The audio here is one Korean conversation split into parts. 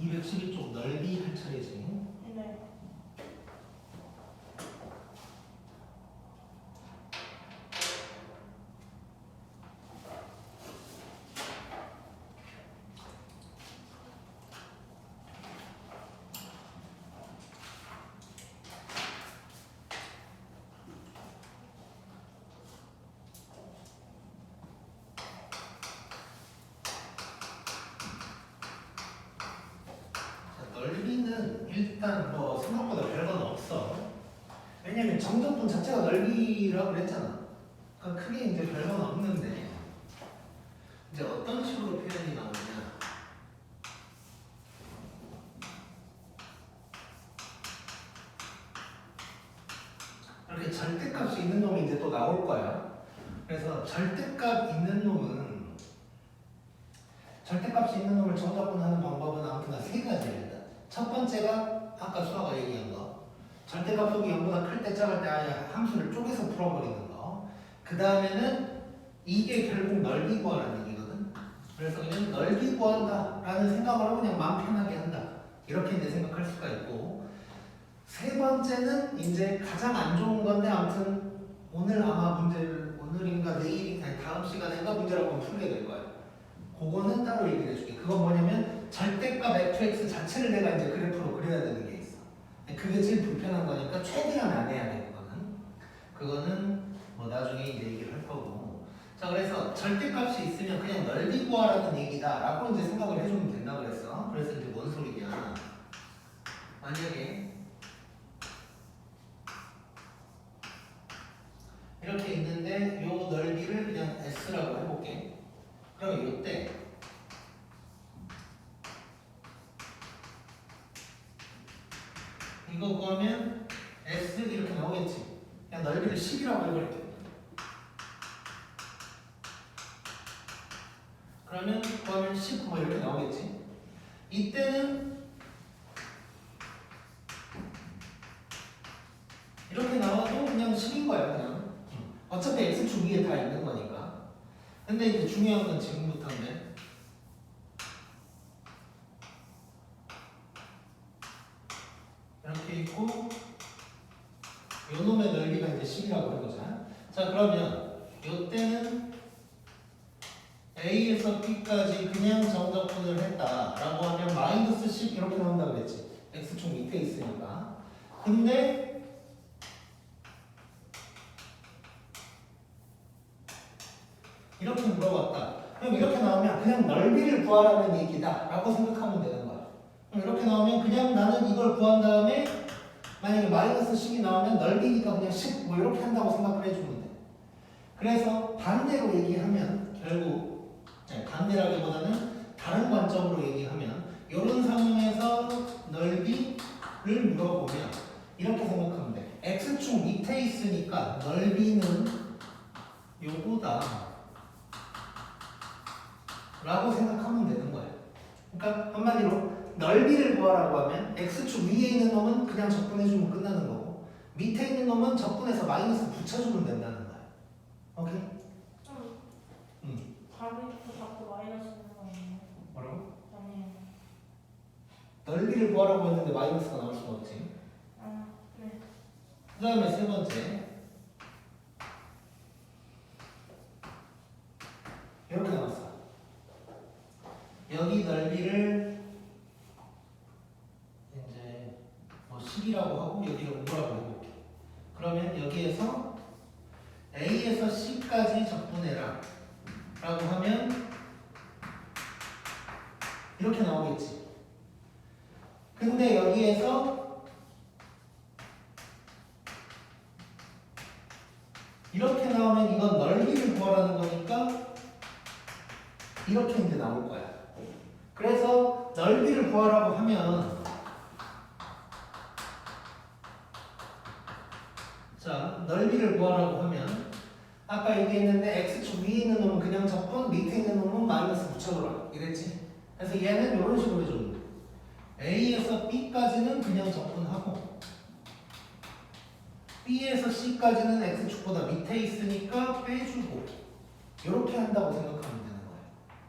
212쪽 넓이 할 차례지. 네. 넓이는 일단 뭐 생각보다 별건 없어. 왜냐면 정적분 자체가 넓이라고 그랬잖아. 그러니까 크게 이제 별건 없는데 이제 어떤 식으로 표현이 나오냐. 이렇게 절대값이 있는 놈이 이제 또 나올 거야. 그래서 절대값 있는 놈은 절대값이 있는 놈을 정적분하는 방법은 아무튼 세 가지입니다. 첫 번째가 아까 수아가 얘기한 거. 절대값 속이 0보다 클 때 작을 때 아예 함수를 쪼개서 풀어버리는 거. 그 다음에는 이게 결국 넓이 구하라는 얘기거든. 그래서 그냥 넓이 구한다 라는 생각을 하고 그냥 마음 편하게 한다. 이렇게 이제 생각할 수가 있고. 세 번째는 이제 가장 안 좋은 건데 아무튼 오늘 아마 문제를 오늘인가 내일 아니 다음 시간인가 문제를 한번 풀게 될 거야. 그거는 따로 얘기를 해줄게. 그건 뭐냐면 절대값 fx 자체를 내가 이제 그래프로 그려야 되는 게 있어. 그게 제일 불편한 거니까 최대한 안 해야 돼. 그거는 뭐 나중에 이제 얘기를 할 거고. 자, 그래서 절대값이 있으면 그냥 넓이 구하라는 얘기다라고 이제 생각을 해주면 된다 그랬어. 그래서 이제 뭔 소리냐? 만약에 이렇게 있는데 요 넓이를 그냥 s라고 해볼게. 그러면 이때 이거 구하면 S 이렇게 나오겠지. 그냥 넓이를 10이라고 해버릴게. 그러면 구하면 10 뭐 이렇게 나오겠지. 이때는 이렇게 나와도 그냥 10인 거야. 그냥 어차피 X축 위에 다 있는 거니까. 근데 이제 중요한 건 지금부터인데 이렇게 있고 요 놈의 넓이가 이제 10이라고 해보자. 자, 그러면 요때는 A에서 B까지 그냥 정적분을 했다라고 하면 마이너스 10 이렇게 나온다고 그랬지. X축 밑에 있으니까. 근데 이렇게 물어봤다. 그럼 이렇게 나오면 그냥 넓이를 구하라는 얘기다 라고 생각하면 되는 거야. 그럼 이렇게 나오면 그냥 나는 이걸 구한 다음에 만약에 마이너스 10이 나오면 넓이니까 그냥 10 뭐 이렇게 한다고 생각을 해주면 돼. 그래서 반대로 얘기하면 결국 반대라기보다는 다른 관점으로 얘기하면 이런 상황에서 넓이를 물어보면 이렇게 생각하면 돼. X축 밑에 있으니까 넓이는 요거다 라고 생각하면 되는 거야. 그러니까 한마디로 넓이를 구하라고 하면 X축 위에 있는 놈은 그냥 적분해주면 끝나는 거고 밑에 있는 놈은 적분해서 마이너스 붙여주면 된다는 거야. 오케이? 답이 자꾸 마이너스 되는 거 아니에요? 뭐라고? 아니에요. 넓이를 구하라고 했는데 마이너스가 나올 수가 없지. 아, 네. 그 다음에 세 번째 이렇게 나왔어. 여기 넓이를 이제 뭐 10이라고 하고 여기를 5라고 해볼게. 그러면 여기에서 A에서 C까지 적분해라 라고 하면 이렇게 나오겠지. 근데 여기에서 이렇게 나오면 이건 넓이를 구하라는 거니까 이렇게 이제 나올 거야. 그래서 넓이를 구하라고 하면 자, 넓이를 구하라고 하면 아까 얘기했는데 X축 위에 있는 놈은 그냥 적분, 밑에 있는 놈은 마이너스 붙여줘라 이랬지. 그래서 얘는 이런 식으로 해주는 거야. A에서 B까지는 그냥 적분하고 B에서 C까지는 X축보다 밑에 있으니까 빼주고 이렇게 한다고 생각하면 되는 거예요.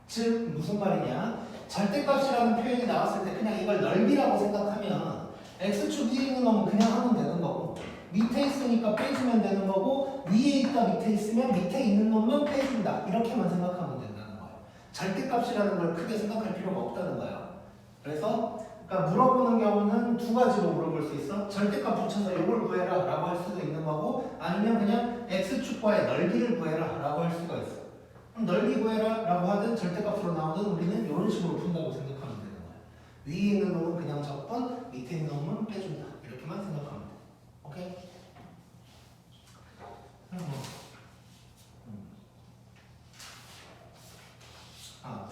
즉 무슨 말이냐? 절대값이라는 표현이 나왔을 때 그냥 이걸 넓이라고 생각하면 x축 위에 있는 놈은 그냥 하면 되는 거고 밑에 있으니까 빼주면 되는 거고 위에 있다 밑에 있으면 밑에 있는 놈만 빼준다 이렇게만 생각하면 된다는 거예요. 절대값이라는 걸 크게 생각할 필요가 없다는 거예요. 그래서 그러니까 물어보는 경우는 두 가지로 물어볼 수 있어. 절대값 붙여서 이걸 구해라 라고 할 수도 있는 거고 아니면 그냥 x축과의 넓이를 구해라 라고 할 수가 있어. 그럼 넓이 구해라 라고 하든 절대값으로 나오든 우리는 이런 식으로 푼다고 생각하면 되는 거야. 위에 있는 놈은 그냥 적번, 밑에 있는 놈은 빼준다. 이렇게만 생각하면 돼. 오케이?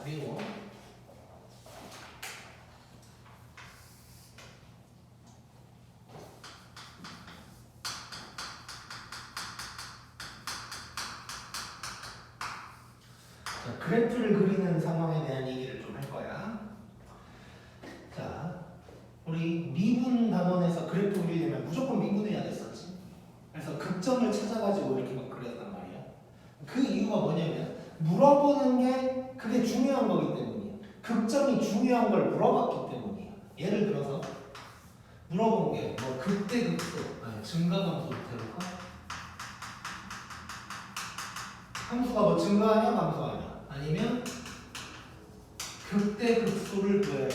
그리고 그래프를 그리는 상황에 대한 얘기를 좀 할 거야. 자, 우리 미분 단원에서 그래프 그리려면 무조건 미분해야 됐었지. 그래서 극점을 찾아가지고 이렇게 막 그렸단 말이야. 그 이유가 뭐냐면 물어보는 게 그게 중요한 거기 때문이야. 극점이 중요한 걸 물어봤기 때문이야. 예를 들어서 물어본 게 뭐 극대극소, 아니 증가감소부터 해볼까? 함수가 뭐 증가하냐 감소하냐 아니면 극대극소를 구해라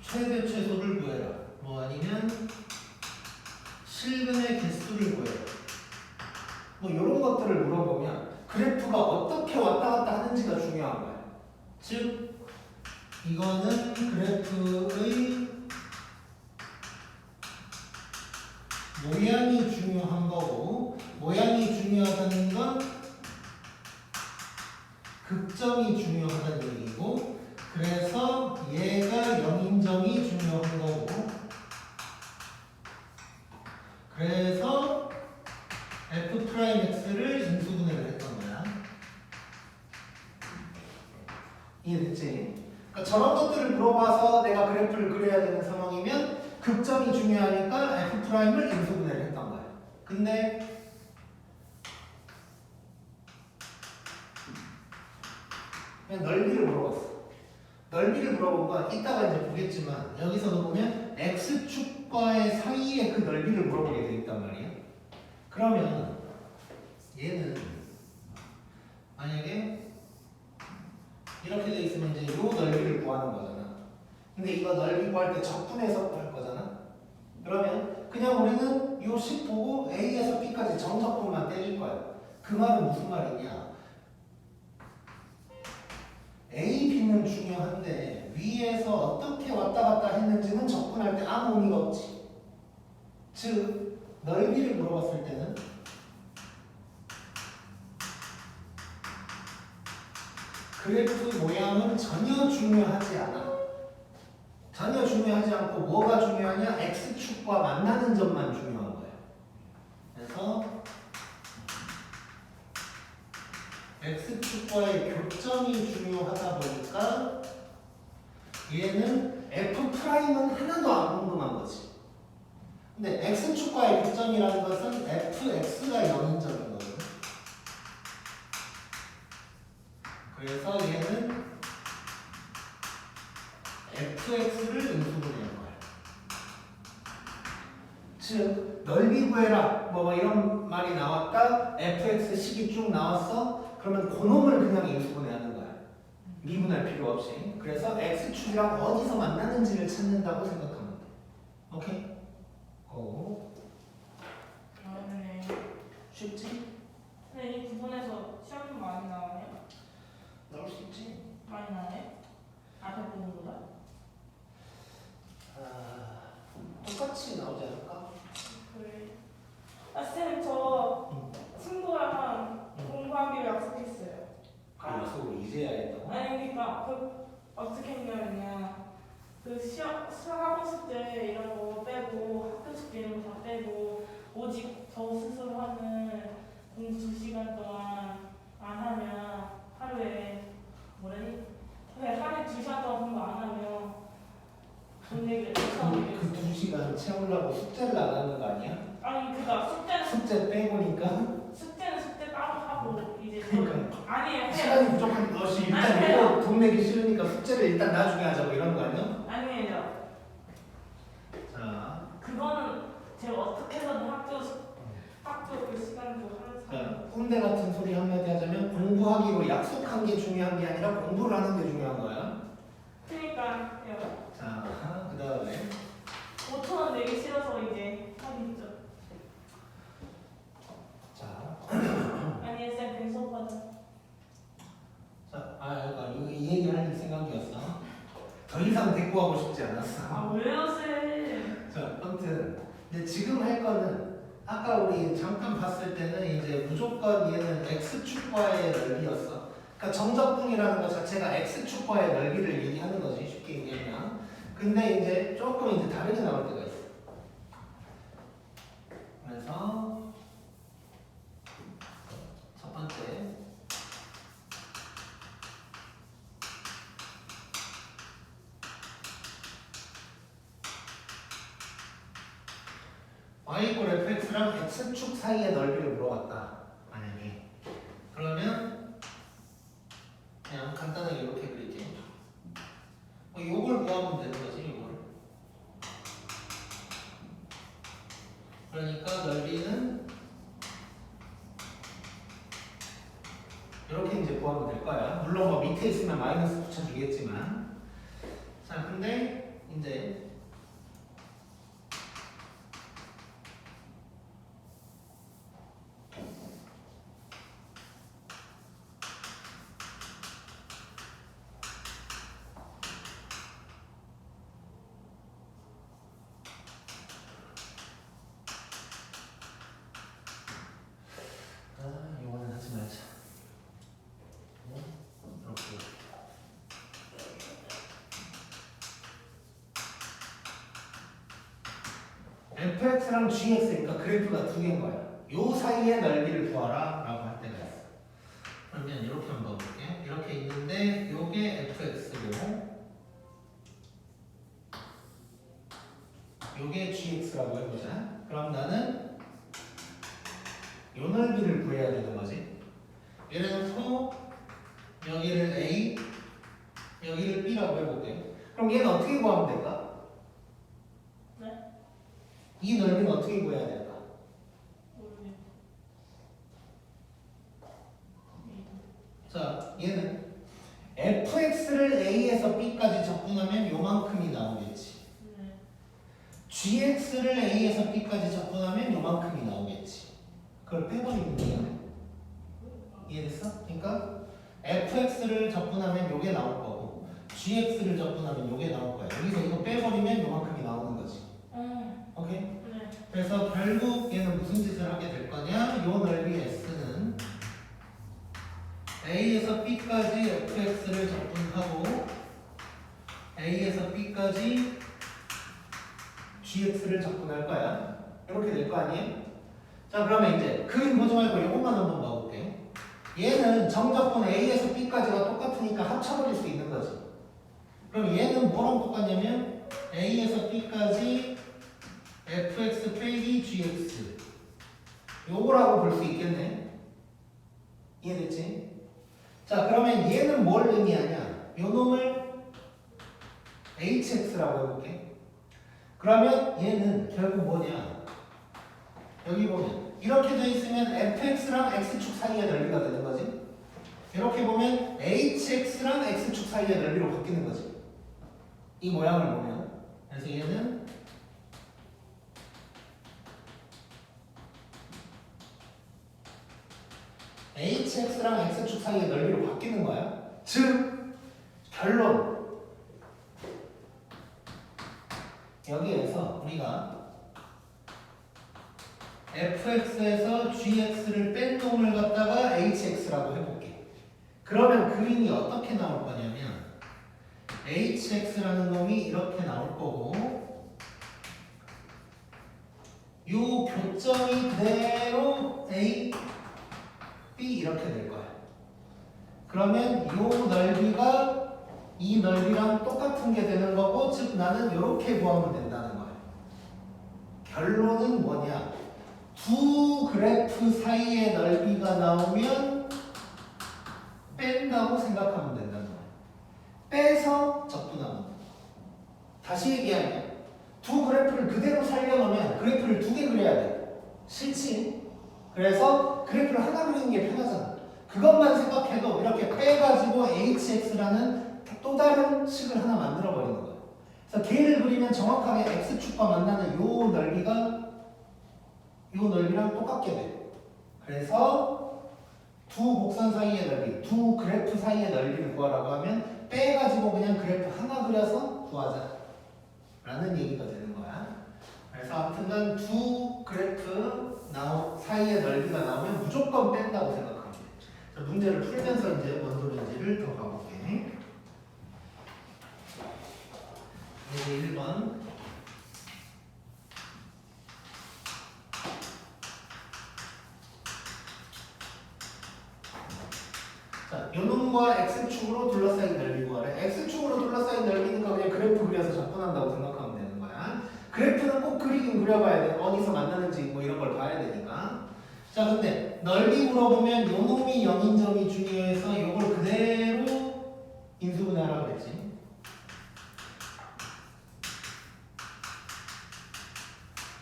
최대 최소를 구해라 뭐 아니면 실근의 개수를 구해라 뭐 이런 것들을 물어보면 그래프가 어떻게 왔다 갔다 하는지가 중요한 거야. 즉 이거는 그래프의 모양이 중요한 거고 모양이 중요하다는 건 극점이 중요하다는 얘기고 그래서 얘가 0인정이 중요한 거고 그래서 f'x를 인수분해를 했던 거야. 이해됐지? 그러니까 저런 것들을 물어봐서 내가 그래프를 그려야 되는 상황이면 극점이 중요하니까 f'을 인수분해를 했던 거야. 근데 그냥 넓이를 물어봤어. 넓이를 물어본 건 이따가 이제 보겠지만 여기서도 보면 x축과의 사이에 그 넓이를 물어보게 돼 있단 말이야. 그러면 얘는 만약에 이렇게 돼 있으면 이제 요 넓이를 구하는 거잖아. 근데 이거 넓이 구할 때 적분해서 구할 거잖아. 그러면 그냥 우리는 요 식 보고 A에서 B까지 정적분만 떼줄 거야. 그 말은 무슨 말이냐? A, B는 중요한데 위에서 어떻게 왔다 갔다 했는지는 적분할 때 아무 의미가 없지. 즉 넓이를 물어봤을 때는 그래프 모양은 전혀 중요하지 않아. 전혀 중요하지 않고 뭐가 중요하냐? X축과 만나는 점만 중요한 거야. 그래서 X축과의 교점이 중요하다 보니까 얘는 F'은 하나도 안 궁금한 거지. 근데 X축과의 교점이라는 것은 fx가 0인 점인 거거든. 그래서 얘는 fx를 인수분해한 거야. 즉 넓이 구해라 뭐 이런 말이 나왔다. fx 식이 쭉 나왔어. 그러면 그놈을 그냥 인수분해하는 거야. 미분할 필요 없이. 그래서 x축이랑 어디서 만나는지를 찾는다고 생각하면 돼. 오케이? 고. 네. 쉽지? 근데 이 부분에서 시험이 많이 나와요? 나올 수 있지? 많이 나와요? 앞에 부분보다? 똑같이 나오지 않을까? 그래. 쌤, 저 친구랑 공부하기로 약속했어요. 그 약속을 이제야 했다고? 아니, 그러니까 어떻게 했냐면요. 그 학원 숙제 이런 거 빼고 학교 숙제 이런 거 다 빼고 오직 저 스스로 하는 공부 2시간 동안 안 하면 하루에 뭐라니? 하루에 2시간 동안 공부 안 하면 돈 내기를 그 2시간 채우려고 숙제를 안 하는 거 아니야? 아니 그니까 숙제는 숙제 빼고니까? 숙제 따로 하고 이제 그러니까 아니에요. 해요. 시간이 부족한 것이 일단 아니에요. 이거 돈 내기 싫으니까 숙제를 일단 나중에 하자고 이런 거 아니야? 아니에요. 자, 그거는 제가 어떻게 해서든 학교 그 시간도 하는 사람. 자, 꼰대 같은 소리 한마디 하자면 공부하기로 약속한 게 중요한 게 아니라 공부를 하는 게 중요한 거야. 그러니까요. 자, 그 다음에 5,000원 내기 싫어서 이제 하겠죠. 자, 아니 쌤 뱅소 받아. 자, 그러니까 이 얘기 할 생각이었어. 더 이상 데리고 하고 싶지 않았어. 아 왜요 쌤? 자, 아무튼 근데 지금 할 거는 아까 우리 잠깐 봤을 때는 이제 무조건 얘는 x축과의 넓이였어. 그러니까 정적분이라는 것 자체가 x축과의 넓이를 얘기하는 거지 쉽게 얘기하면. 근데 이제 조금 이제 다르게 나올 때가 있어. 그래서 첫 번째 y = fx랑 x축 사이의 넓이를 물어봤다. 만약에 그러면 그냥 간단하게 이렇게 그릴게. 요걸 구하면 되는 거지, 요걸. 그러니까 넓이는 이렇게 이제 구하면 될 거야. 물론 뭐 밑에 있으면 마이너스 붙여주겠지만. 자, 근데 이제 이거는 하지 말자. 이렇게. fx랑 gx니까 그래프가 두 개인 거야. 요 사이의 넓이를 구하라 라고 할 때가 있어. 그러면 이렇게 한번 볼게. 이렇게 있는데 요게 fx고 요게 gx라고 해보자. 그럼 나는 요 넓이를 구해야 되는 거지. 예를 들어서 여기를 a, 여기를 b라고 해볼게. 그럼 얘는 어떻게 구하면 될까? 네? 이 넓이는 어떻게 구해야 될까? 모르겠어요. 자, 얘는 fx를 a에서 b까지 적분하면 요만큼이 나오겠지. 네. gx를 a에서 b까지 적분하면 요만큼이 나오겠지. 그걸 빼버리면 돼요. 이해됐어? 그러니까 fx를 적분하면 요게 나올 거고 gx를 적분하면 요게 나올 거야. 여기서 이거 빼버리면 요만큼이 나오는 거지. 오케이? 네. 그래서 결국 얘는 무슨 짓을 하게 될 거냐? 요 넓이 s는 a에서 b까지 fx를 적분하고 a에서 b까지 gx를 적분할 거야. 이렇게 될 거 아니에요? 자, 그러면 이제 그림 보지 말고 이것만 한번 봐볼게. 얘는 정적분 a에서 b까지가 똑같으니까 합쳐버릴 수 있는 거지. 그럼 얘는 뭐랑 똑같냐면 a에서 b까지 fx 빼기 gx 요거라고 볼 수 있겠네. 이해됐지? 자, 그러면 얘는 뭘 의미하냐? 요 놈을 hx라고 해볼게. 그러면 얘는 결국 뭐냐? 여기 보면 이렇게 돼 있으면 fx랑 x축 사이의 넓이가 되는 거지. 이렇게 보면 hx랑 x축 사이의 넓이로 바뀌는 거지. 이 모양을 보면. 그래서 얘는 hx랑 x축 사이의 넓이로 바뀌는 거야. 즉 결론 여기에서 우리가 fx에서 gx를 뺀 놈을 갖다가 hx라고 해볼게. 그러면 그림이 어떻게 나올 거냐면 hx라는 놈이 이렇게 나올 거고 요 교점이 그대로 a, b 이렇게 될 거야. 그러면 요 넓이가 이 넓이랑 똑같은 게 되는 거고 즉 나는 이렇게 구하면 된다는 거야. 결론은 뭐냐? 두 그래프 사이의 넓이가 나오면 뺀다고 생각하면 된다는 거야. 빼서 적분하면 돼. 다시 얘기하면 두 그래프를 그대로 살려놓으면 그래프를 두 개 그려야 돼. 싫지? 그래서 그래프를 하나 그리는 게 편하잖아. 그것만 생각해도 이렇게 빼가지고 hx라는 또 다른 식을 하나 만들어 버리는 거야. 그래서 걔를 그리면 정확하게 x축과 만나는 요 넓이가 요 넓이랑 똑같게 돼. 그래서 두 곡선 사이의 넓이, 두 그래프 사이의 넓이를 구하라고 하면 빼가지고 그냥 그래프 하나 그려서 구하자 라는 얘기가 되는 거야. 그래서 아무튼간 두 그래프 사이의 넓이가 나오면 무조건 뺀다고 생각하면 돼. 자, 문제를 풀면서 이제 원소리인지를 더 가볼게. 이제 1번. 자, 요놈과 x축으로 둘러싸인 넓이 구하래. x축으로 둘러싸인 넓이니까 그냥 그래프 그려서 접근한다고 생각하면 되는 거야. 그래프는 꼭 그리긴 그려봐야 돼. 어디서 만나는지 뭐 이런 걸 봐야 되니까. 자, 근데 넓이 물어보면 요놈이 0인 점이 중요해서 요걸 그대로 인수분해하라고 그랬지.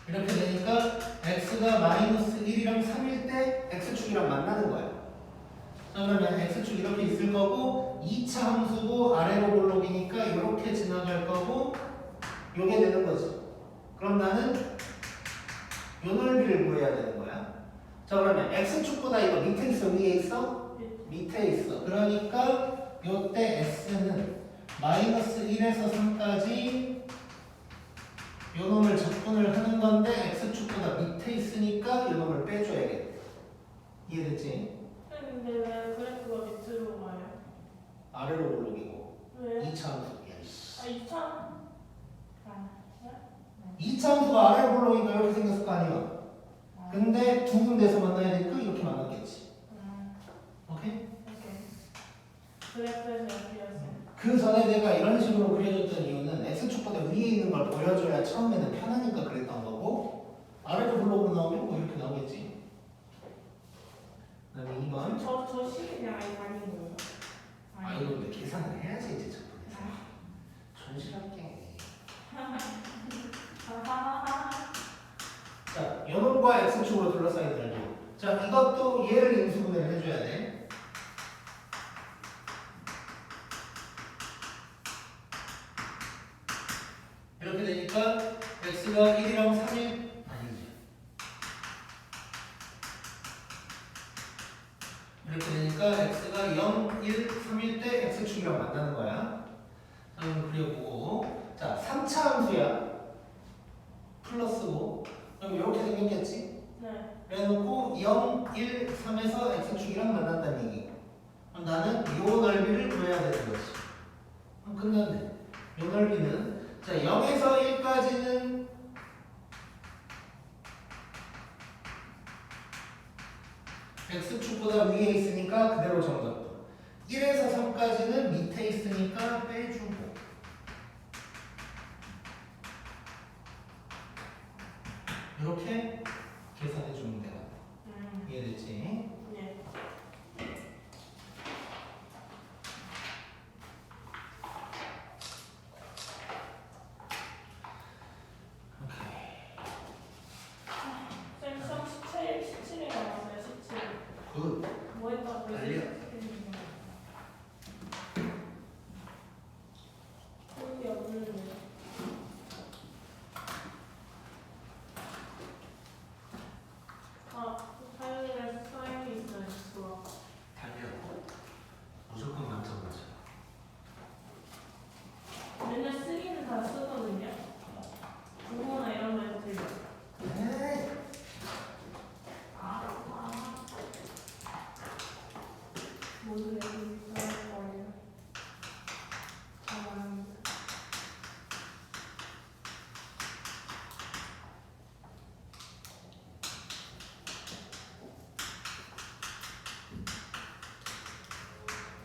이렇게 되니까 x가 마이너스 1이랑 3일 때 x축이랑 만나는 거야. 자, 그러면 x축 이렇게 있을 거고 2차 함수고 아래로 볼록이니까 이렇게 지나갈 거고 요게 되는 거지. 그럼 나는 요 넓이를 구해야 되는 거야. 자, 그러면 x축보다 이거 밑에 있어 위에 있어? 밑에 있어. 그러니까 요때 s는 마이너스 1에서 3까지 요 놈을 적분을 하는 건데 x축보다 밑에 있으니까 요 놈을 빼줘야겠다. 이해됐지? 근데 왜 그래프가 밑으로 가요? 아래로 볼록이고 왜? 2차 함수야. 아 2차? 아, 네? 2차 함수가 아래로 볼록이니까 이렇게 생겼을 거 아니야. 근데 두 군데서 만나야 되니까 이렇게 만났겠지. 오케이? 오케이. 그래프에서 여기였어요. 그 전에 내가 이런 식으로 그려줬던 이유는 x축보다 위에 있는 걸 보여줘야 처음에는 편하니까 그랬던 거고 아래로 블록으로 나오면 뭐 이렇게 나오겠지. 그다음에 2번. 저 식이 그냥 아예 다닌 거예요? 아 이거 근데 계산을 해야지 이제 적분해서. 촌스럽게. 자, 요놈과 x축으로 둘러싸인 넓이. 자, 이것도 얘를 인수분해를 해줘야 돼. 이렇게 되니까 x가 1이랑 3일 아니지. 이렇게 되니까 x가 0, 1, 3일 때 x축이랑 만나는 거야. 한번 그려보고. 자, 3차 함수야. 플러스고. 그럼 이렇게 생겼겠지? 네. 그래놓고 0, 1, 3에서 x축이랑 만난다는 얘기. 그럼 나는 요 넓이를 구해야 되는 거지. 그럼 끝났네. 요 넓이는 자 0에서 1까지는 x축보다 위에 있으니까 그대로 정답. 1에서 3까지는 밑에 있으니까 빼주고. 이렇게 계산해 주면 되나? 이해됐지? 네. 쌤 시험 17에 나왔어요. 17. 굿. 뭐 했다고 달려. 여기 없는데. 아, 화요일에 수학이 있어요. 수학. 달려. 무조건 만점 맞아. 맨날 쓰기는 다 쓰거든요. 국어나 이런 거에서 들려. 에이. 모두 여기 있어요. 거예요. 잘하는데.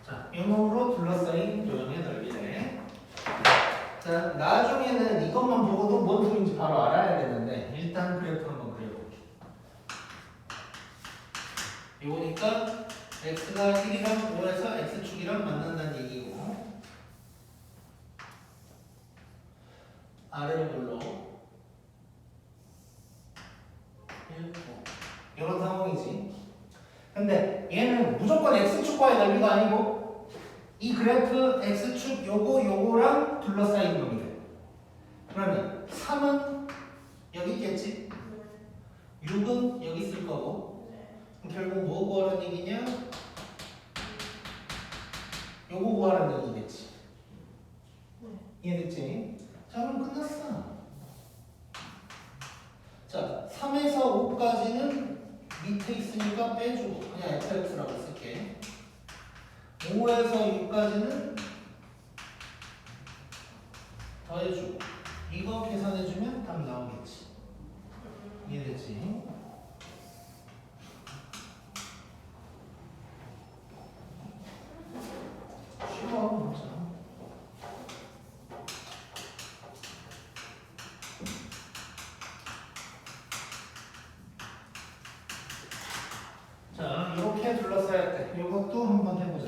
자, 요놈으로 둘러싸인 요령의 넓이래. 자, 나중에는 이것만 보고도 뭔 소리인지 바로 알아야 되는데 일단 그래프 한번 그려볼게. 이거니까 x가 1이랑 5에서 x축이랑 만난다는 얘기고 아래로 불러 1, 5 이런 상황이지. 근데 얘는 무조건 x축과의 넓이가 아니고 이 그래프 x축 요거랑 둘러싸인 겁니다. 그러면 3은 여기 있겠지? 6은 여기 있을 거고 그럼 결국 뭐 구하라는 얘기냐? 요거 구하라는 얘기겠지. 이해됐지? 자 그럼 끝났어. 자 3에서 5까지는 밑에 있으니까 빼주고 그냥 fx라고 쓸게. 5에서 6까지는 더해주고 이거 계산해주면 답 나오겠지. 이해됐지? 쉬워 진짜. 자 이렇게 둘러싸야 돼. 이것도 한번 해보자.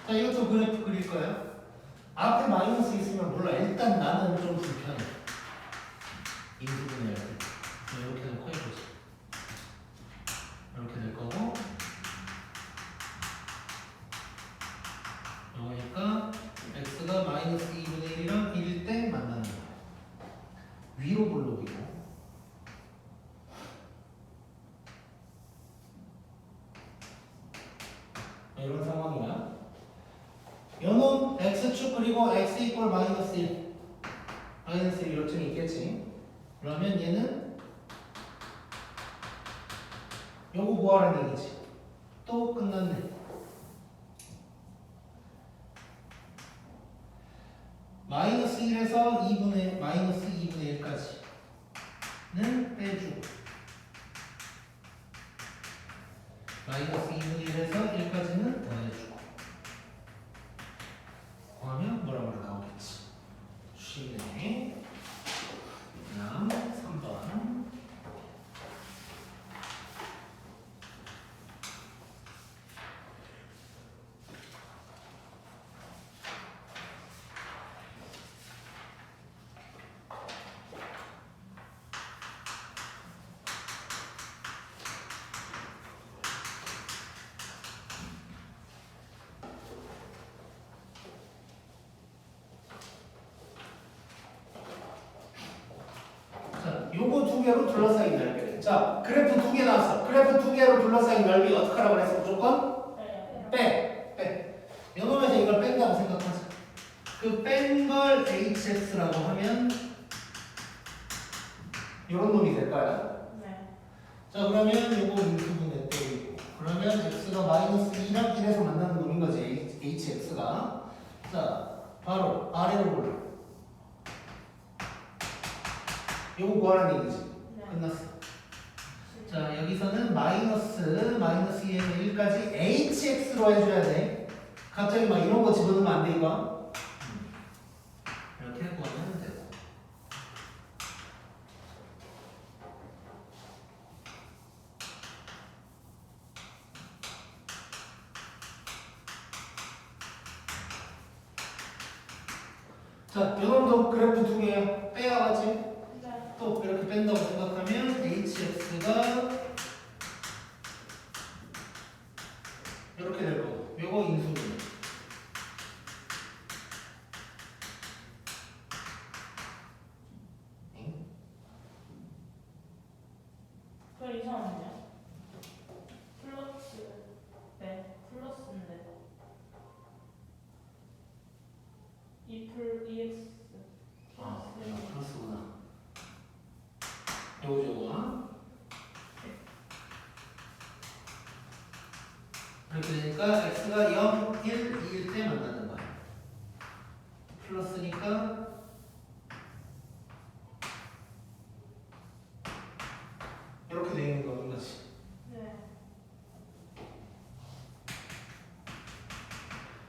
자 이것도 그래프 그릴 거야. 앞에 마이너스 있으면 몰라. 일단 나는 좀 불편해. 인수분해할 때. 이렇게 놓고 해보자. 이렇게 될 거고. 이거니까 x가 마이너스 2분의 1이랑 1일 때 만나는 거야. 위로 볼록이고. 이런 상황이야. 요놈 x축 그리고 x 이퀄 마이너스 1 마이너스 1 요점이 있겠지. 그러면 얘는 요거 구하라는 얘기지. 또 끝났네. 마이너스 1에서 2분의 마이너스 2분의 1까지는 빼주고 마이너스 2분의 1에서 1까지는 더해주고 그러면 뭐라고 나오겠지. 쉽네. 그다음 3번. 요거 두 개로 둘러싸인 넓이. 자, 그래프 두 개 나왔어. 그래프 두 개로 둘러싸인 넓이 어떻게 하라고 그랬어? 무조건 빼. 요놈에서 이걸 뺀다고 생각하자. 그 뺀 걸 hx라고 하면 요런 놈이 될 거야. 자, 그러면 요거 인수분해 때리고 그러면 x가 마이너스 2랑 1에서 만나는 놈인 거지. hx가. 자, 바로 아래로 올라. 요거 구하라는 얘기지. 끝났어. 자 여기서는 마이너스 2에서 1까지 hx로 해줘야 돼. 갑자기 막 이런 거 집어넣으면 안 돼 이거. 이렇게 구하면 되고. 자 요놈도 그래프 두 개 빼야겠지. 또 이렇게 뺀다고 생각하면 hx가 이렇게 될 거고 요거 인수분해. 그 이상한데요? 플러스인데 2x 플러스구나. 요거 이렇게 되니까 x가 0, 1, 2일 때 만나는 거야. 플러스니까 이렇게 되어 있는 거인 거지.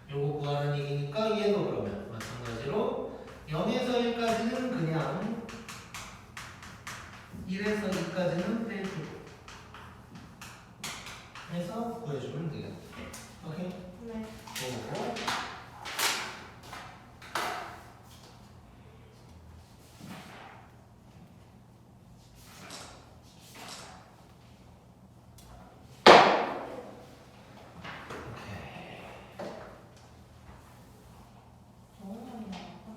요거 구하는 얘기니까 얘도 그러면 마찬가지로 0에서 1까지는 그냥 1에서 2까지는 빼주고 구해주면 되겠다. 오케이? 네. 오. 너무 많이 나왔다.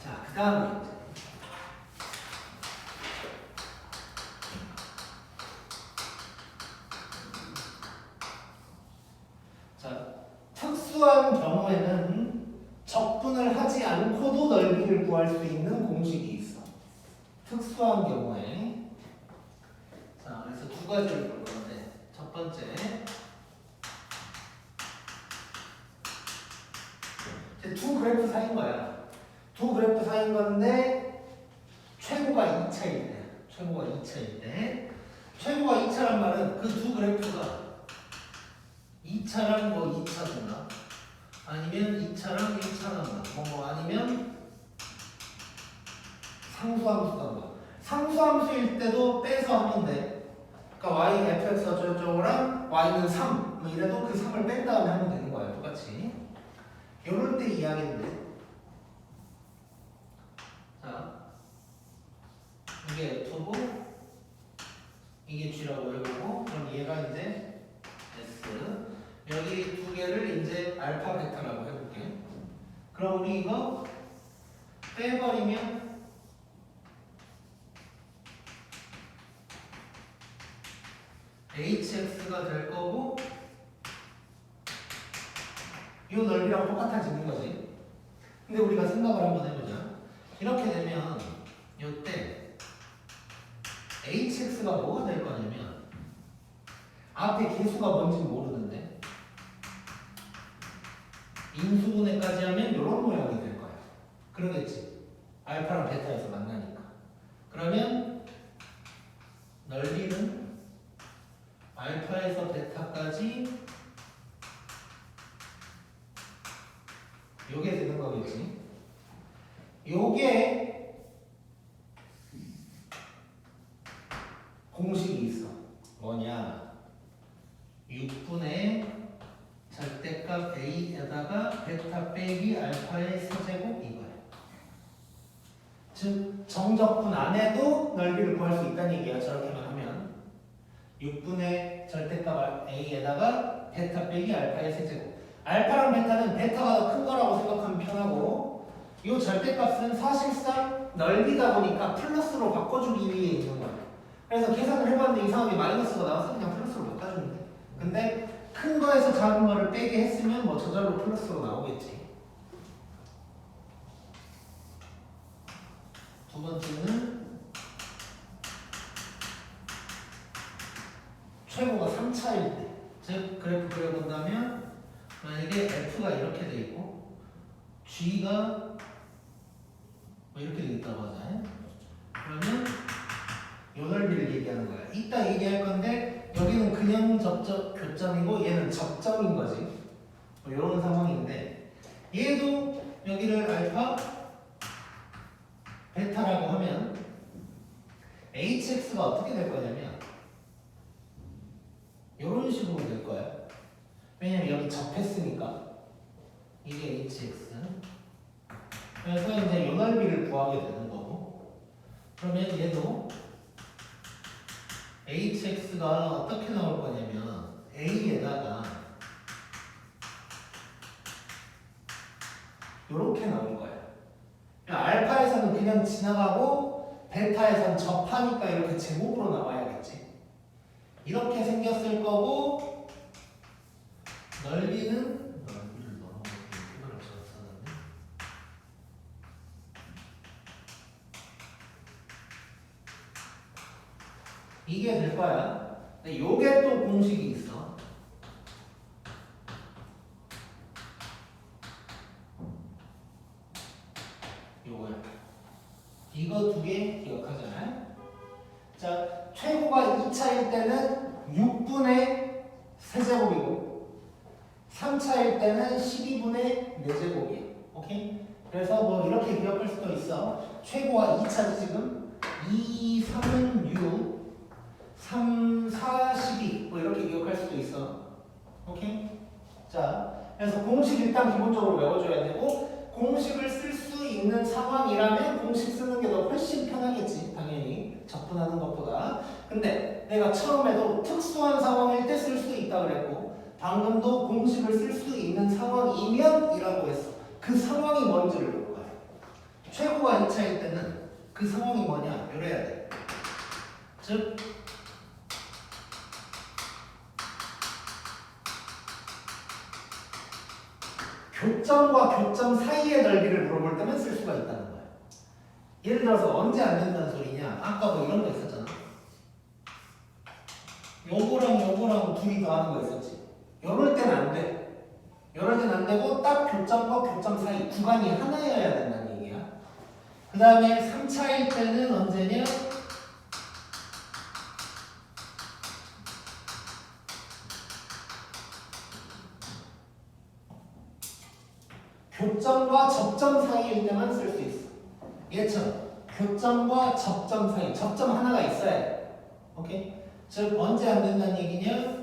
자, 그 다음에 자, 특수한 경우에는 적분을 하지 않고도 넓이를 구할 수 있는 공식이 있어. 특수한 경우에. 자, 그래서 두 가지를 볼 건데, 첫 번째. 이제 두 그래프 사이인 거야. 두 그래프 사이인 건데, 최고가 2차일 때. 최고가 2차일 때. 최고가 2차란 말은 그 두 그래프가 2차랑 뭐 2차구나. 아니면 2차랑 1차랑 뭐 아니면 상수함수가 상수함수일 때도 빼서 하면 돼. 그러니까 y fx 어쩌고저쩌고랑 y는 3. 뭐 이래도 그 3을 뺀 다음에 하면 되는 거야. 똑같이. 요럴 때 이야기인데. 자, 이게 f고 이게 g라고 해보고 그럼 얘가 이제 s. 여기 두 개를 이제 알파 베타라고 해볼게. 그럼 우리 이거 빼버리면 hx가 될 거고 이 넓이랑 똑같아지는 거지. 근데 우리가 생각을 한번 해보자. 이렇게 되면 이때 hx가 뭐가 될 거냐면 앞에 개수가 뭔지 모르는데 인수분해까지 하면 이런 모양이 될 거야. 그러겠지. 알파랑 베타에서 만나니까. 그러면 넓이는 알파에서 베타까지 요게 되는 거겠지. 요게 공식이 있어. 뭐냐? 6분의 절대값 a에다가 베타 빼기 알파의 세제곱 이거야. 즉 정적분 안에도 넓이를 구할 수 있다는 얘기야. 저렇게만 하면 6분의 절대값 a에다가 베타 빼기 알파의 세제곱. 알파랑 베타는 베타가 더 큰 거라고 생각하면 편하고 이 절대값은 사실상 넓이다 보니까 플러스로 바꿔주기 위해 있는 거야. 그래서 계산을 해봤는데 이상하게 마이너스가 나와서 그냥 플러스로 바꿔주면 돼. 근데 큰 거에서 작은 거를 빼게 했으면 뭐 저절로 플러스로 나오겠지. 두 번째는 최고가 3차일 때. 즉 그래프 그려본다면 만약에 f가 이렇게 돼 있고 g가 뭐 이렇게 돼 있다고 하잖아요. 그러면 요 넓이를 얘기하는 거야. 이따 얘기할 건데 여기는 그냥 교점이고 얘는 접점인 거지. 뭐 이런 상황인데 얘도 여기를 알파 베타라고 하면 hx가 어떻게 될 거냐면 이런 식으로 될 거야. 왜냐면 여기 접했으니까 이게 hx. 그래서 이제 요 넓이를 구하게 되는 거고 그러면 얘도 hx가 어떻게 나올 거냐면 a에다가 이렇게 나올 거야. 알파에서는 그냥 지나가고 베타에서는 접하니까 이렇게 제곱으로 나와야겠지. 이렇게 생겼을 거고 넓이를 넣어볼게. 이걸 썼는데 이게 될 거야. 근데 요게 또 공식이 있어. 요거야. 이거 두 개 기억하잖아요. 자, 자, 최고가 2차일 때는 6분의 세제곱이고 3차일 때는 12분의 4제곱이에요. 오케이? 그래서 뭐 이렇게 기억할 수도 있어. 최고가 2차지 지금. 2, 3은 6, 3, 4, 12. 뭐 이렇게 기억할 수도 있어. 오케이? 자, 그래서 공식 일단 기본적으로 외워줘야 되고 공식을 쓸 수 있는 상황이라면 공식 쓰는 게 더 훨씬 편하겠지. 당연히 접근하는 것보다. 근데 내가 처음에도 특수한 상황일 때 쓸 수 있다 그랬고 방금도 공식을 쓸 수 있는 상황이면 이라고 했어. 그 상황이 뭔지를 볼 거야. 최고가 2차일 때는 그 상황이 뭐냐? 이래야 돼. 즉 교점과 교점 사이의 넓이를 물어볼 때만 쓸 수가 있다는 거야. 예를 들어서 언제 안 된다는 소리냐? 아까 뭐 이런 거 있었잖아. 요거랑 요거랑 둘이 더하는 거 있었지. 요럴 땐 안 돼. 요럴 땐 안 되고 딱 교점과 교점 사이 구간이 하나여야 된다는 얘기야. 그 다음에 3차일 때는 언제냐? 교점과 접점 사이일 때만 쓸 수 있어. 얘처럼 교점과 접점 사이, 접점 하나가 있어야 돼. 오케이? 즉 언제 안 된다는 얘기냐?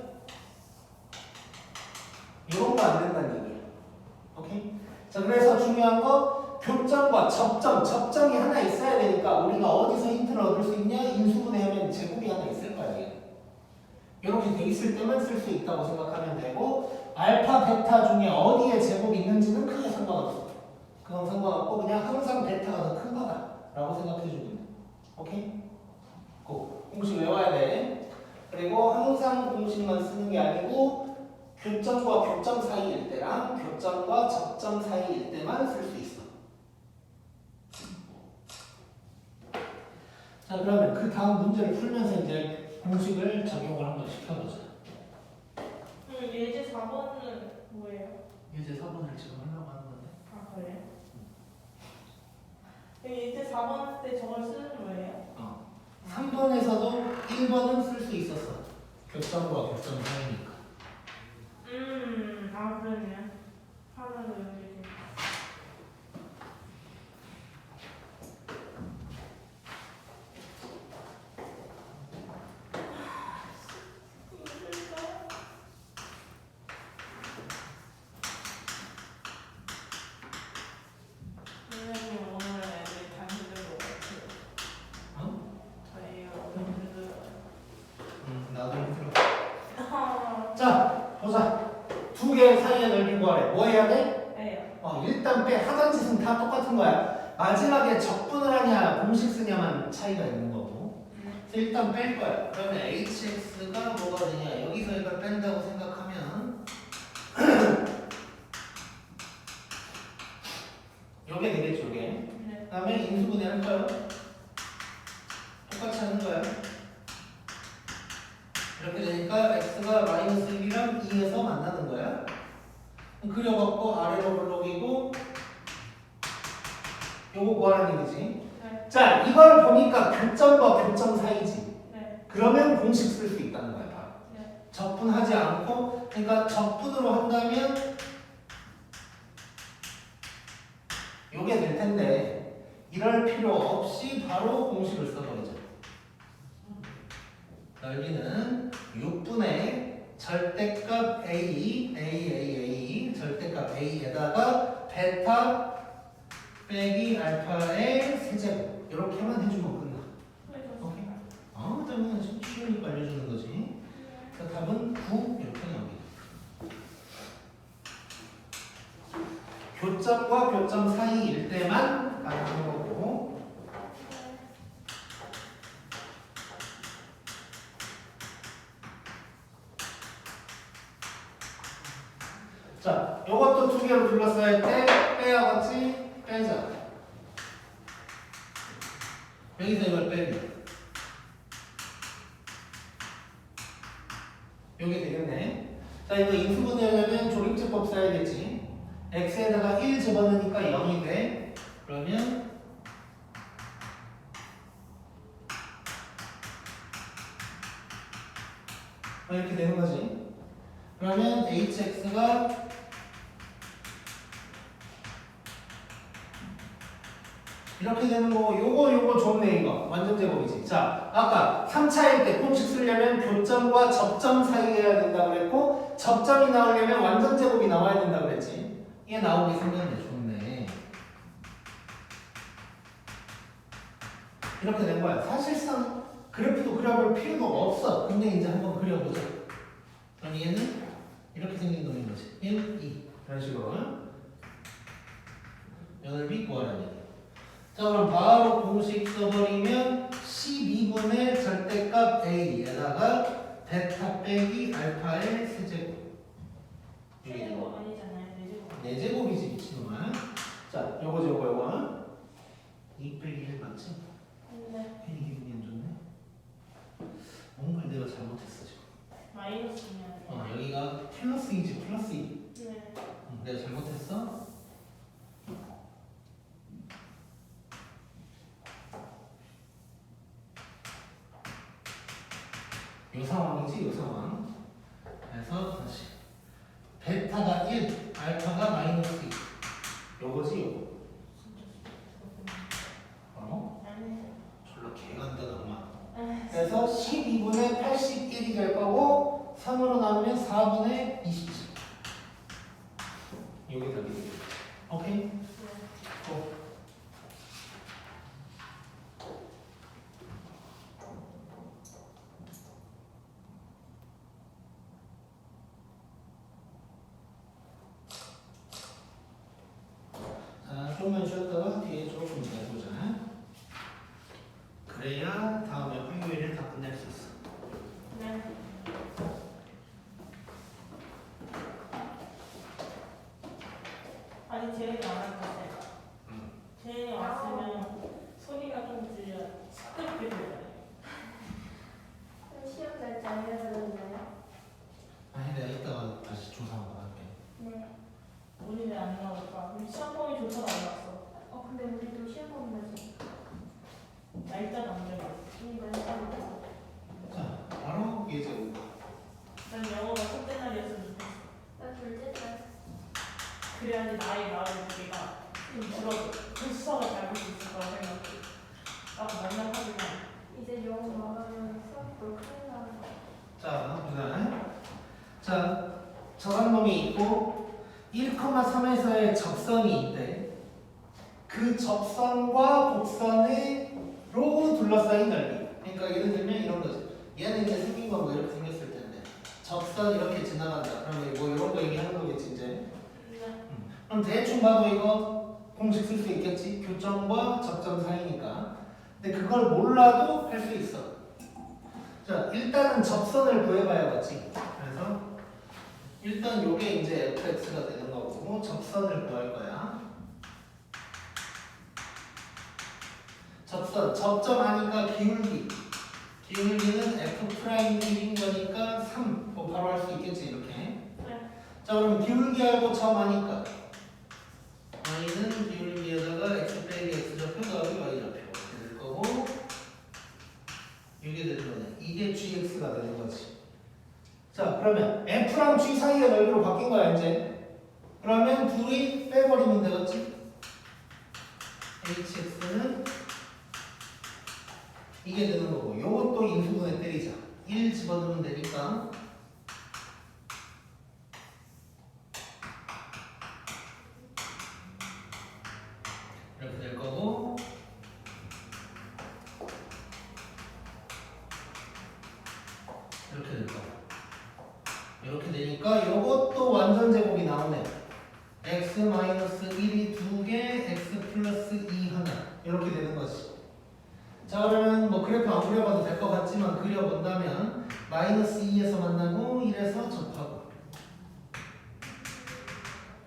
이런 거 안 된다는 얘기야. 오케이? 자, 그래서 중요한 거 교점과 접점, 접점이 하나 있어야 되니까 우리가 어디서 힌트를 얻을 수 있냐? 인수분해하면 제곱이 하나 있을 거 아니에요. 이렇게 돼 있을 때만 쓸 수 있다고 생각하면 되고 알파, 베타 중에 어디에 제곱이 있는지는 크게 상관없어. 그건 상관없고 그냥 항상 베타가 더 큰 거다 라고 생각해 주면 돼. 오케이? 고. 공식 외워야 돼. 그리고 항상 공식만 쓰는 게 아니고 교점과 교점 사이일 때랑 교점과 접점 사이일 때만 쓸 수 있어. 자, 그러면 그 다음 문제를 풀면서 이제 공식을 적용을 한번 시켜보자. 예제 4번은 뭐예요? 예제 4번을 지금 하려고 하는 건데. 아, 그래요? 예제 4번 때 저걸 쓰는 거예요? 3번에서도 1번은 쓸 수 있었어. 교점과 교점 사이니까. 아, 그러네요. 하나도 여기. 나도 힘들어. 자, 보자. 두 개 사이의 넓이 구하래. 뭐 해야 돼? 네. 일단 빼. 하던 짓은 다 똑같은 거야. 마지막에 적분을 하냐, 공식 쓰냐만 차이가 있는 거고. 그래서 일단 뺄 거야. 그러면 hx가 뭐가 되냐? 여기서 이걸 뺀다고 생각하면 요게 되겠죠, 요게. 네. 그 다음에 인수분해 할 거야. 똑같이 하는 거야. 이렇게 되니까 x가 마이너스 1이랑 2에서 만나는 거야. 그려갖고 아래로 블록이고 요거 구하는 얘기지. 네. 자, 이걸 보니까 교점과 교점 사이지. 네. 그러면 공식 쓸 수 있다는 거야. 바로. 네. 적분하지 않고, 그러니까 적분으로 한다면 요게 될 텐데 이럴 필요 없이 바로 공식을 써버리죠. 넓이는 6분의 절대값 A, 절대값 A에다가 베타 빼기 알파의 세제곱 이렇게만 해주면 끝나. 오케이? 당연하지. 쉬우니까 알려주는 거지. 그래서 답은 9 이렇게 나옵니다. 교점과 교점 사이일 때만 가능한 거고. 자, 요것도 두 개로 둘러싸일 때 빼야겠지? 빼자. 여기서 이걸 빼면 여기 되겠네. 자, 이거 인수분해하려면 조립제법 써야겠지. x에다가 1 집어넣으니까 0이 돼. 그러면 이렇게 되는 거지. 그러면 hx가 이렇게 되는 거고, 요거 좋네, 이거. 완전 제곱이지. 자, 아까 3차일 때 공식 쓰려면 교점과 접점 사이에 해야 된다 그랬고, 접점이 나오려면 완전 제곱이 나와야 된다 그랬지. 이게 나오게 생겼네. 좋네. 이렇게 된 거야. 사실상 그래프도 그려볼 필요도 없어. 근데 이제 한번 그려보자. 그럼 얘는 이렇게 생긴 놈인 거지. 1, 2. 이런 식으로. 넓이 구하라는 얘기야. 자, 그럼 바로 공식 써버리면 12분의 절대값 A에다가 베타 빼기 알파의 세제곱. 세제곱 아니잖아요. 네제곱. 4제곱이지 미친놈아. 자, 요거 2 빼기 1 맞지? 네. 괜히 기분이 안 좋네. 뭔가 내가 잘못했어 지금. 마이너스면. 여기가 플러스이지 플러스 2. 네. 내가 잘못했어? 요 상황이지, 요 상황. 그래서 다시 베타가 1, 알파가 마이너스 2. 요거지, 요거. 아니. 졸라 개간다, 엄마. 아, 그래서 12분의 81이 될 거고, 3으로 나누면 4분의 27. 요게 답이 되겠다. 오케이? 네. 자, 조금만 쉬었다가 뒤에 조금 해보자. 그래야 다음에 화요일에 다 끝낼 수 있어. 네. 아니 제일 안 할 건데. 제일 왔으면 소리가 좀 들려. 시끄럽게 들려요. 시험 날짜 알려드렸나요? 아니, 내가 이따가 다시 조사하고 할게. 네. 오늘 왜 안 나올까? 우리 시험범위 조사가 안 나왔어. 근데 우리도 시험 보면서 날짜도 안 들려. 이 날짜부터 자, 바로 예제. 난 영어가 첫째 날이었으면 좋겠어. 나 둘째 날 그래야지 나의 나의 무게가 좀 줄어들어. 그 수학을 잘 볼 수 있을 거라 생각해. 나도 만나하지만 이제 영어 말하면 수학도 큰일 나는 거. 자, 보자. 자, 저런 놈이 있고 1,3에서의 접선이 있대. 그 접선과 곡선으로 둘러싸인 넓이. 그러니까 예를 들면 이런 거지. 얘는 이제 생긴 건 뭐 이렇게 생겼을 텐데 접선 이렇게 지나간다. 그러면 뭐 이런 거 얘기하는 거겠지 이제. 그럼 대충 봐도 이거 공식 쓸 수 있겠지. 교점과 접점 사이니까. 근데 그걸 몰라도 할 수 있어. 자, 일단은 접선을 구해봐야겠지. 그래서 일단 요게 이제 fx가 되는 거고 접선을 구할 거야. 접선, 접점하니까 기울기. 기울기는 f'1인 거니까 3. 뭐 바로 할 수 있겠지 이렇게. 네. 자, 그럼 기울기 알고 점하니까 y는 기울기에다가 x 빼기 x좌표 더하기 y좌표 이렇게 될 거고 이게 되는 거네. 이게 gx가 되는 거지. 자, 그러면 f랑 g 사이의 넓이로 바뀐 거야 이제. 그러면 둘이 빼버리면 되겠지. hx는 이게 되는 거고 요것도 인수분해 때리자. 1 집어넣으면 되니까 이렇게 될 거고 이렇게 될 거고 이렇게 되니까 요것도 완전 제곱이 나오네. x-1이 2개, x 플러스 2 하나 이렇게 되는 거지. 자, 그러면 뭐 그래프 안 그려봐도 될 것 같지만 그려본다면 마이너스 2에서 만나고 1에서 접하고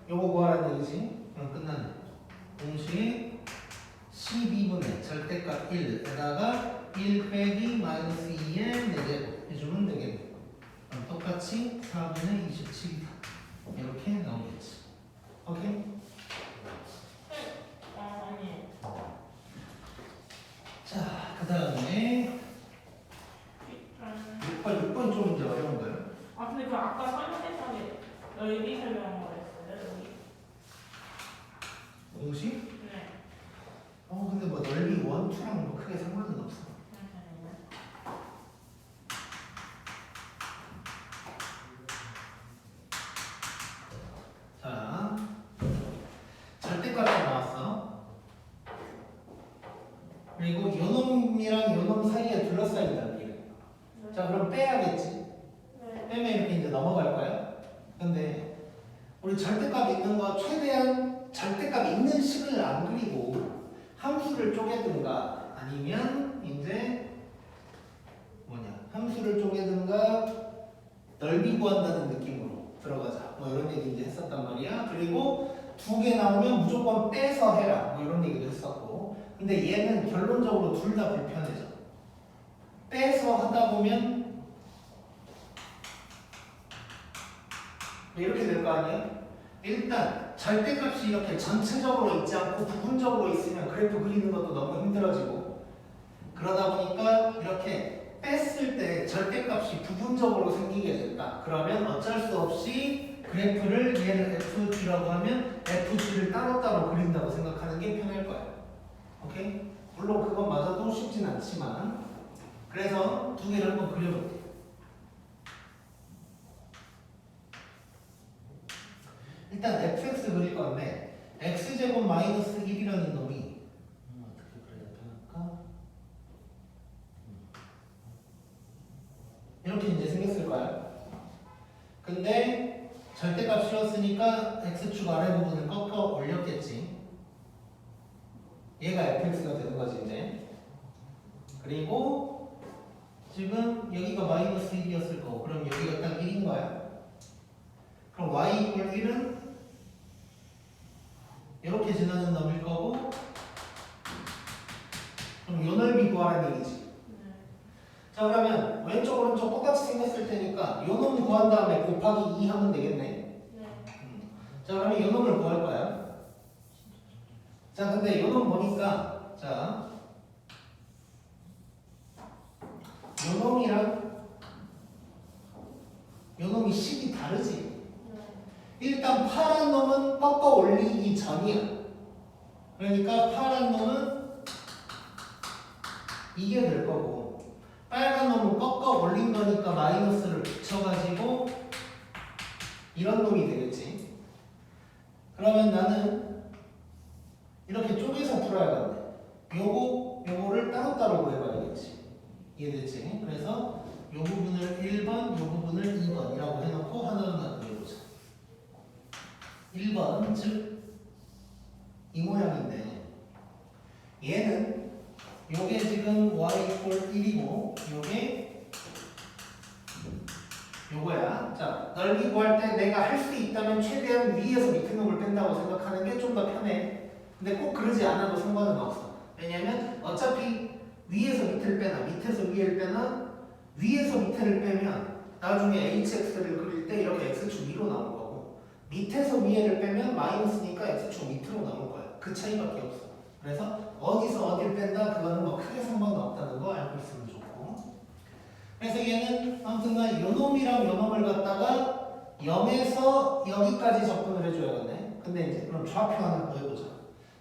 요거 구하라는 얘기지. 그럼 끝났네. 공식 12분의 절대값 1에다가 1 빼기 마이너스 2의 4제곱 해주면 되겠네. 그럼 똑같이 4분의 27이다. 이렇게 나오겠지. 오케이? 아니. 자, 그 다음에 6번 좀 이제 어려운가요? 아 근데 그 아까 설명했던 게 넓이 설명한 거였어요 여기. 공식? 네. 근데 뭐 넓이 1, 2랑 뭐 크게 상관은 없어. 잠시만요. 자, 절대값이 나왔어. 그리고 요놈이랑 요놈 사이에 둘러싸인 넓이래. 자, 그럼 빼야겠지. 네. 빼면 이렇게 이제 넘어갈 거야. 근데 우리 절대값 있는 거 최대한 절대값 있는 식을 안 그리고 함수를 쪼개든가 아니면 이제 함수를 쪼개든가 넓이 구한다는 느낌으로 들어가자. 뭐 이런 얘기 이제 했었단 말이야. 그리고 2개 나오면 무조건 빼서 해라. 뭐 이런 얘기도 했었고. 근데 얘는 결론적으로 둘 다 불편해져. 빼서 하다 보면 이렇게 될 거 아니야? 일단 절대값이 이렇게 전체적으로 있지 않고 부분적으로 있으면 그래프 그리는 것도 너무 힘들어지고 그러다 보니까 이렇게 뺐을 때 절대값이 부분적으로 생기게 된다. 그러면 어쩔 수 없이 그래프를 얘를 FG라고 하면 FG를 따로따로 그린다고 생각하는 게 편할 거야. 오케이? 물론 그것마저도 쉽진 않지만 그래서 2개를 한번 그려볼게. 일단 fx 그릴 건데 x제곱 마이너스 1이라는 놈이 어떻게 그려야 편할까? 이렇게 이제 생겼을 거야. 근데 절대값이었으니까 x축 아래 부분을 꺾어 올렸겠지. 얘가 fx가 되는 거지 이제. 그리고 지금 여기가 마이너스 1이었을 거고 그럼 여기가 딱 1인 거야. 그럼 y 이퀄 1은 이렇게 지나는 놈일 거고 그럼 요 넓이 구하라는 얘기지. 자 그러면 왼쪽 오른쪽 똑같이 생겼을 테니까 요 놈 구한 다음에 곱하기 2 하면 되겠네. 네. 자 그러면 요 놈을 구할 거야. 자 근데 요 놈 보니까 자 요 놈이랑 요 놈이 식이 다르지. 일단 파란 놈은 꺾어 올리기 전이야. 그러니까 파란 놈은 이게 될 거고 빨간 놈은 꺾어 올린 거니까 마이너스를 붙여가지고 이런 놈이 되겠지. 그러면 나는 이렇게 쪼개서 풀어야겠네. 요거를 따로따로 구해봐야겠지. 이해됐지? 그래서 요 부분을 1번, 요 부분을 2번이라고 해놓고 하나하나 그려보자. 1번, 즉 이 모양인데 얘는 요게 지금 y 이퀄 1이고 요게 요거야. 자, 넓이 구할 때 내가 할 수 있다면 최대한 위에서 밑에 놈을 뺀다고 생각하는 게 좀 더 편해. 근데 꼭 그러지 않아도 상관은 없어. 왜냐면 어차피 위에서 밑을 빼나 밑에서 위를 빼나 위에서 밑에를 빼면 나중에 hx를 그릴 때 이렇게 x축 위로 나올 거고 밑에서 위에를 빼면 마이너스니까 x축 밑으로 나올 거야. 그 차이밖에 없어. 그래서 어디서 어디를 뺀다 그거는 뭐 크게 상관은 없다는 거 알고 있으면 좋고. 그래서 얘는 아무튼간 요놈이랑 요놈을 갖다가 0에서 여기까지 접근을 해줘야겠네. 근데 이제 그럼 좌표 하나 더 해보자.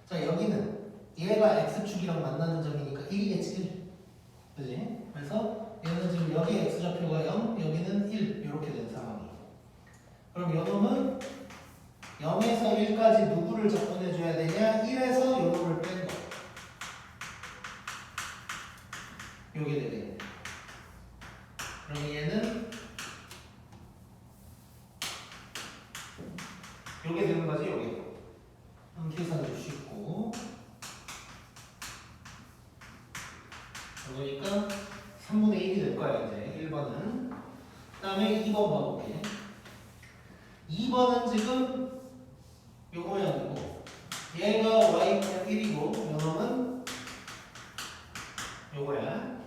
자 여기는 얘가 x축이랑 만나는 점이니까 1이겠지 1. 그지? 그래서 얘는 지금 여기 x좌표가 0, 여기는 1 이렇게 된 상황이에요. 그럼 요놈은 0에서 1까지 누구를 접근해줘야 되냐? 1에서 요놈을 뺀 거. 요게 되겠네. 그럼 얘는 요게 되는 거지 요게. 계산도 쉽고 그러니까 3분의 1이 될 거야 이제 1번은. 그 다음에 2번 봐볼게. 2번은 지금 요 모양이고 얘가 y 1이고 요놈은 요거야.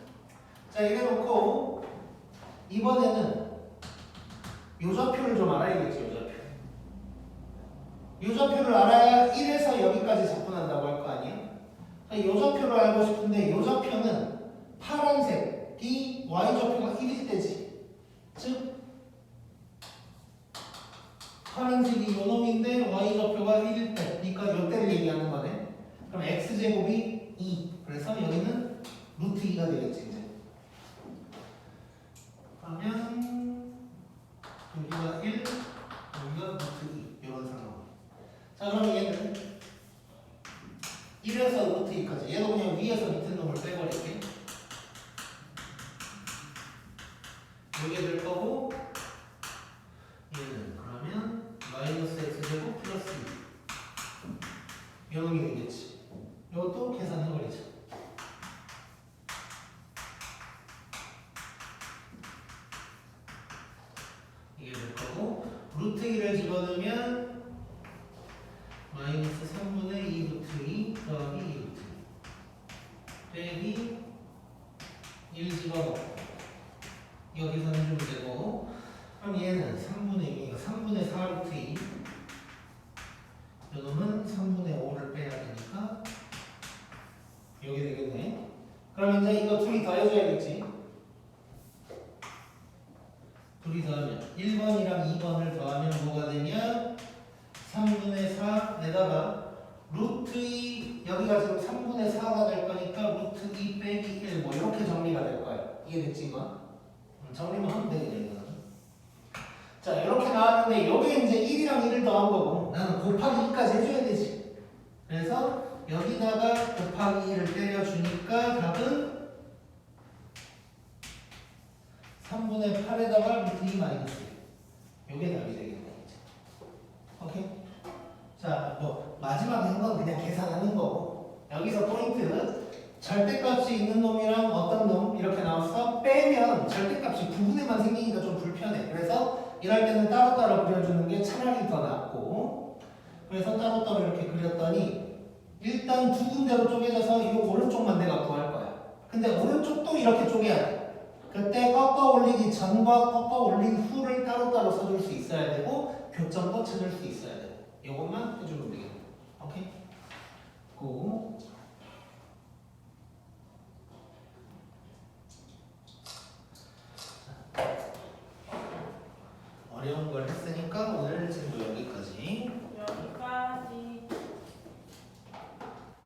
자 이래 놓고 이번에는 요 좌표를 좀 알아야겠지. 요 좌표. 요 좌표를 알아야 1에서 여기까지 접근한다고 할 거 아니야? 요 좌표를 알고 싶은데 요 좌표는 파란색이 y 좌표가 1일 때지. 즉 y 좌표가 1일 때, 그러니까 이때를 얘기하는 거네. 그럼 x제곱이 2. 그래서 여기는 루트 2가 되겠지 이제. 그러면 여기가 1, 여기가 루트 2 이런 상황. 자 그럼 얘는 1에서 루트 2까지 얘도 그냥 위에서 밑에 놈을 빼버릴게. 이게 될 거고 얘는 그러면 마이너스 x제곱 플러스 2 이놈이 되겠지. 이것도 계산해버리자. 이게 될 거고 루트 2를 집어넣으면 마이너스 3분의 2 루트 2 더하기 2 루트 2 빼기 1 집어넣고 이거 계산해주면 되고 그럼 얘는 3분의 2니까 3분의 4 루트 2 이놈은 3분의 5를 빼야 되니까 여기 되겠네. 그럼 이제 이거 둘이 더해줘야겠지. 둘이 더하면 1번이랑 2번을 더하면 뭐가 되냐 3분의 4에다가 루트 2 여기가 지금 3분의 4가 될 거니까 루트 2 빼기 1 뭐 이렇게 정리가 될 거야. 이해됐지 이거? 정리만 하면 되겠네 이거는. 자 이렇게 나왔는데 여기 이제 1이랑 1을 더한 거고 나는 곱하기 2까지 해줘야 되지. 그래서 여기다가 곱하기 2를 때려주니까 답은 3분의 8에다가 루트 2 마이너스 1 요게 답이 되겠네 이제. 오케이? 자 뭐 마지막에 한 건 그냥 계산하는 거고 여기서 포인트는 절대값이 있는 놈이랑 어떤 놈 이렇게 나왔어. 빼면 절대값이 부분에만 생기니까 좀 불편해. 그래서 이럴 때는 따로따로 그려주는 게 차라리 더 낫고 그래서 따로따로 이렇게 그렸더니 일단 두 군데로 쪼개져서 이 오른쪽만 내가 구할 거야. 근데 오른쪽도 이렇게 쪼개야 돼. 그때 꺾어 올리기 전과 꺾어 올린 후를 따로따로 써줄 수 있어야 되고 교점도 찾을 수 있어야 돼. 이것만 해주면 되겠네. 오케이? 고. 어려운 걸